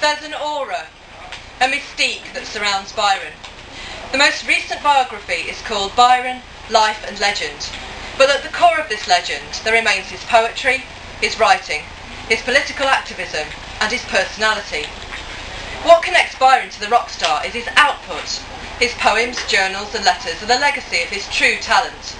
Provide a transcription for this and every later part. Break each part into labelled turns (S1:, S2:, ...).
S1: There's an aura, a mystique that surrounds Byron. The most recent biography is called Byron, Life and Legend, but at the core of this legend there remains his poetry, his writing, his political activism and his personality. What connects Byron to the rock star is his output. His poems, journals and letters are the legacy of his true talent.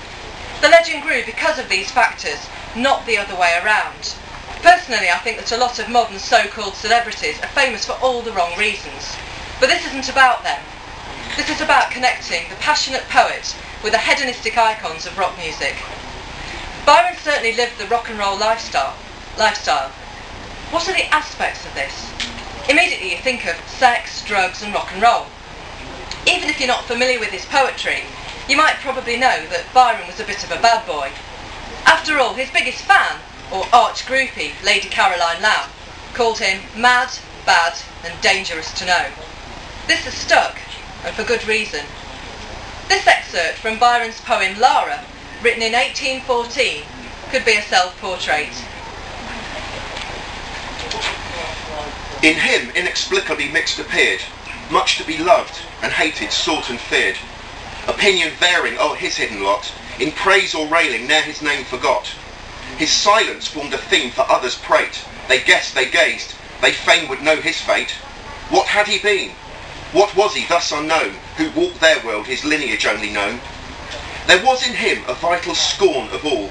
S1: The legend grew because of these factors, not the other way around. Personally, I think that a lot of modern so-called celebrities are famous for all the wrong reasons. But this isn't about them. This is about connecting the passionate poet with the hedonistic icons of rock music. Byron certainly lived the rock and roll lifestyle. What are the aspects of this? Immediately you think of sex, drugs and rock and roll. Even if you're not familiar with his poetry, you might probably know that Byron was a bit of a bad boy. After all, his biggest fan, or arch groupie, Lady Caroline Lamb, called him mad, bad and dangerous to know. This has stuck, and for good reason. This excerpt from Byron's poem Lara, written in 1814, could be a self-portrait.
S2: In him inexplicably mixed appeared, much to be loved and hated, sought and feared. Opinion varying o'er his hidden lot, in praise or railing ne'er his name forgot. His silence formed a theme for others' prate. They guessed, they gazed, they fain would know his fate. What had he been? What was he thus unknown, who walked their world, his lineage only known? There was in him a vital scorn of all,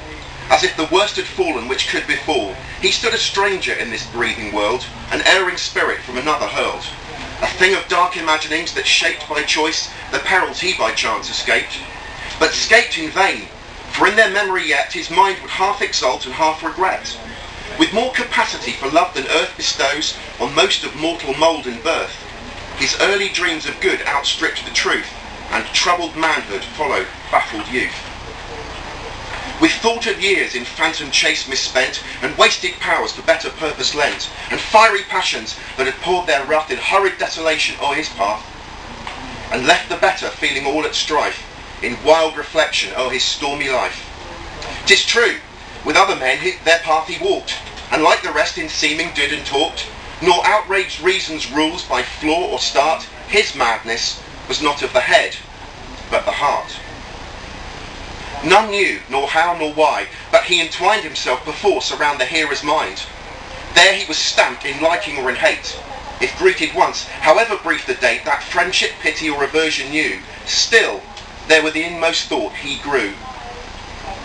S2: as if the worst had fallen which could befall. He stood a stranger in this breathing world, an erring spirit from another hurled. A thing of dark imaginings that shaped by choice the perils he by chance escaped, but escaped in vain. For in their memory yet his mind would half exult and half regret. With more capacity for love than earth bestows on most of mortal mould and birth, his early dreams of good outstripped the truth, and troubled manhood followed baffled youth. With thought of years in phantom chase misspent, and wasted powers for better purpose lent, and fiery passions that had poured their wrath in hurried desolation o'er his path, and left the better feeling all at strife, in wild reflection o'er his stormy life. 'Tis true, with other men their path he walked, and like the rest in seeming did and talked, nor outraged reason's rules by flaw or start. His madness was not of the head, but the heart. None knew, nor how nor why, but he entwined himself perforce around the hearer's mind. There he was stamped in liking or in hate. If greeted once, however brief the date, that friendship, pity or aversion knew, still there with the inmost thought he grew.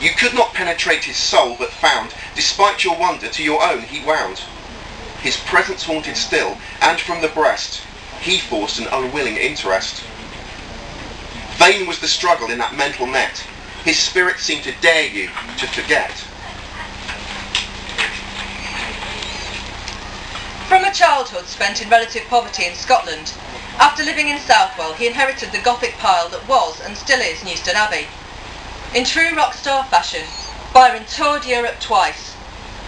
S2: You could not penetrate his soul, but found, despite your wonder, to your own he wound. His presence haunted still, and from the breast he forced an unwilling interest. Vain was the struggle in that mental net. His spirit seemed to dare you to forget.
S1: From a childhood spent in relative poverty in Scotland, after living in Southwell he inherited the Gothic pile that was and still is Newstead Abbey. In true rockstar fashion, Byron toured Europe twice.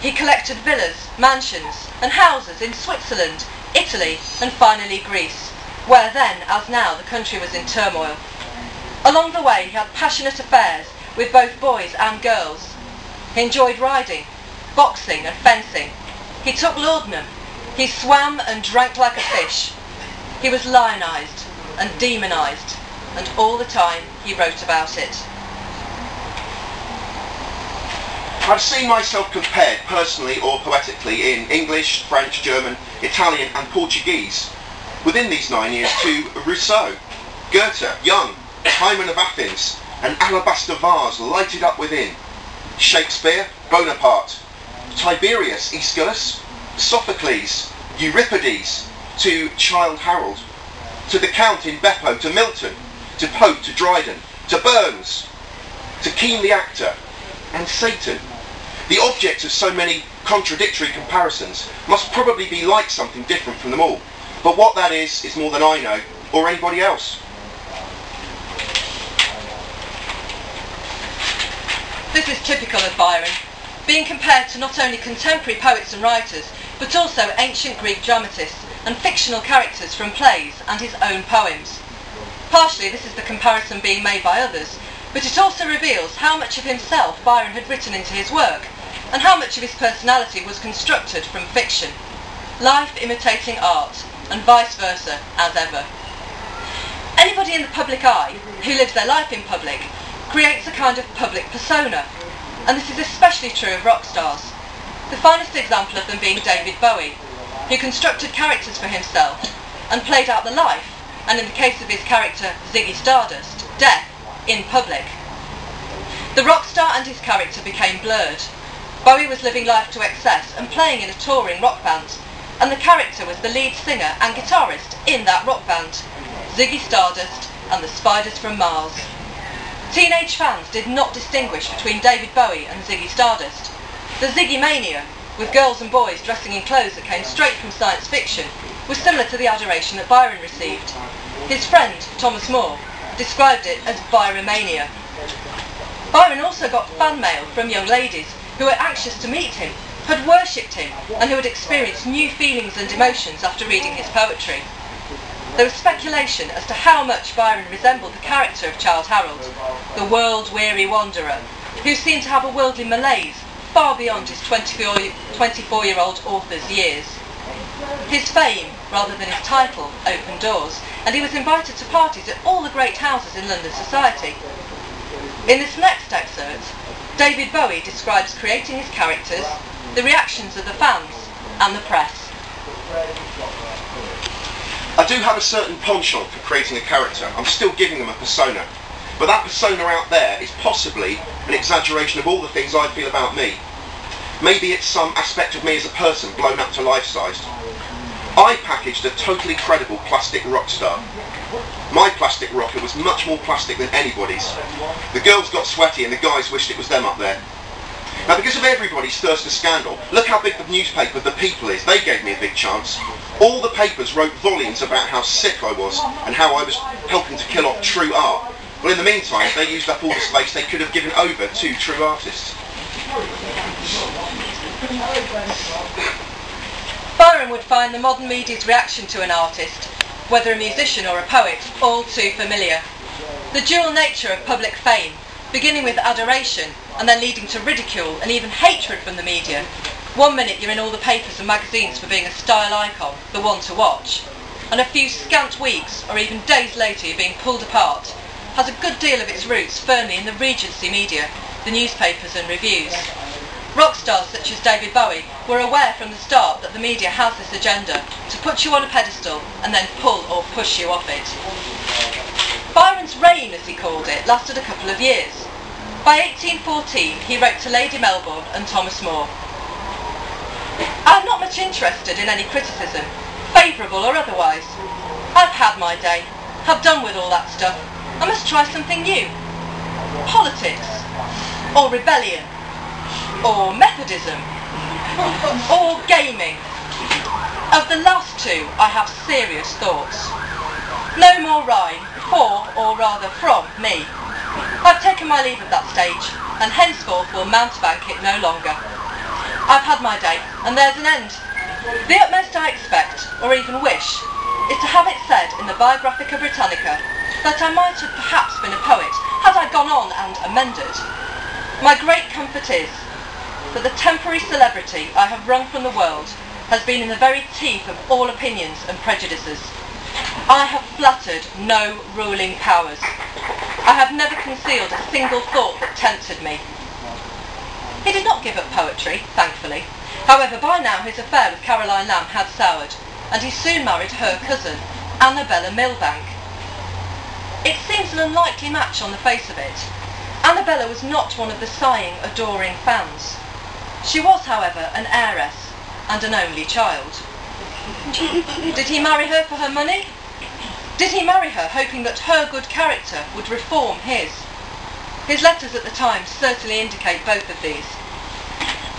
S1: He collected villas, mansions and houses in Switzerland, Italy and finally Greece, where then, as now, the country was in turmoil. Along the way he had passionate affairs with both boys and girls. He enjoyed riding, boxing and fencing. He took laudanum. He swam and drank like a fish. He was lionised and demonised, and all the time he wrote about it.
S2: I've seen myself compared, personally or poetically, in English, French, German, Italian and Portuguese, within these 9 years, to Rousseau, Goethe, Young, Timon of Athens, an alabaster vase lighted up within, Shakespeare, Bonaparte, Tiberius, Aeschylus, Sophocles, Euripides, to Childe Harold, to the Count in Beppo, to Milton, to Pope, to Dryden, to Burns, to Keane the actor, and Satan. The object of so many contradictory comparisons must probably be like something different from them all, but what that is more than I know, or anybody else.
S1: This is typical of Byron, being compared to not only contemporary poets and writers, but also ancient Greek dramatists and fictional characters from plays and his own poems. Partially this is the comparison being made by others, but it also reveals how much of himself Byron had written into his work, and how much of his personality was constructed from fiction. life imitating art, and vice versa, as ever. Anybody in the public eye who lives their life in public creates a kind of public persona, and this is especially true of rock stars, the finest example of them being David Bowie, who constructed characters for himself and played out the life, and in the case of his character Ziggy Stardust, death, in public. The rock star and his character became blurred. Bowie was living life to excess and playing in a touring rock band, and the character was the lead singer and guitarist in that rock band, Ziggy Stardust and the Spiders from Mars. Teenage fans did not distinguish between David Bowie and Ziggy Stardust. The Ziggy mania, with girls and boys dressing in clothes that came straight from science fiction, was similar to the adoration that Byron received. His friend, Thomas Moore, described it as Byron-mania. Byron also got fan mail from young ladies who were anxious to meet him, had worshipped him, and who had experienced new feelings and emotions after reading his poetry. There was speculation as to how much Byron resembled the character of Childe Harold, the world-weary wanderer, who seemed to have a worldly malaise far beyond his 24-year-old author's years. His fame, rather than his title, opened doors, and he was invited to parties at all the great houses in London society. In this next excerpt, David Bowie describes creating his characters, the reactions of the fans, and the press.
S2: I do have a certain penchant for creating a character. I'm still giving them a persona. But that persona out there is possibly an exaggeration of all the things I feel about me. Maybe it's some aspect of me as a person blown up to life-sized. I packaged a totally credible plastic rock star. My plastic rocker was much more plastic than anybody's. The girls got sweaty and the guys wished it was them up there. Now, because of everybody's thirst for scandal, look how big the newspaper The People is. They gave me a big chance. All the papers wrote volumes about how sick I was and how I was helping to kill off true art. Well, in the meantime, they used up all the space they could have given over to true artists.
S1: Byron would find the modern media's reaction to an artist, whether a musician or a poet, all too familiar. The dual nature of public fame, beginning with adoration and then leading to ridicule and even hatred from the media. One minute you're in all the papers and magazines for being a style icon, the one to watch, and a few scant weeks or even days later you're being pulled apart, has a good deal of its roots firmly in the Regency media, the newspapers and reviews. Rock stars such as David Bowie were aware from the start that the media has this agenda to put you on a pedestal and then pull or push you off it. Byron's reign, as he called it, lasted a couple of years. By 1814 he wrote to Lady Melbourne and Thomas Moore. "I'm not much interested in any criticism, favourable or otherwise. I've had my day, have done with all that stuff. I must try something new. Politics, or rebellion, or Methodism, or gaming. Of the last two I have serious thoughts. No more rhyme for, or rather from, me. I've taken my leave of that stage, and henceforth will mountebank it no longer. I've had my day, and there's an end. The utmost I expect, or even wish, is to have it said in the Biographica Britannica that I might have perhaps been a poet had I gone on and amended. My great comfort is that the temporary celebrity I have wrung from the world has been in the very teeth of all opinions and prejudices. I have flattered no ruling powers. I have never concealed a single thought that tempted me." He did not give up poetry, thankfully. However, by now his affair with Caroline Lamb had soured, and he soon married her cousin, Annabella Milbank. It seems an unlikely match on the face of it. Annabella was not one of the sighing, adoring fans. She was, however, an heiress and an only child. Did he marry her for her money? Did he marry her hoping that her good character would reform his? His letters at the time certainly indicate both of these.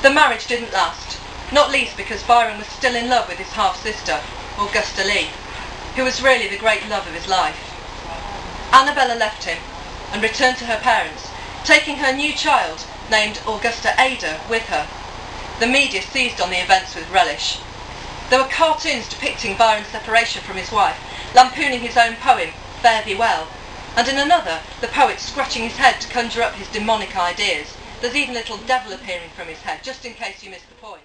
S1: The marriage didn't last, not least because Byron was still in love with his half-sister, Augusta Lee, who was really the great love of his life. Annabella left him and returned to her parents, taking her new child, named Augusta Ada, with her. The media seized on the events with relish. There were cartoons depicting Byron's separation from his wife, lampooning his own poem, Fare Thee Well, and in another, the poet scratching his head to conjure up his demonic ideas. There's even a little devil appearing from his head, just in case you missed the point.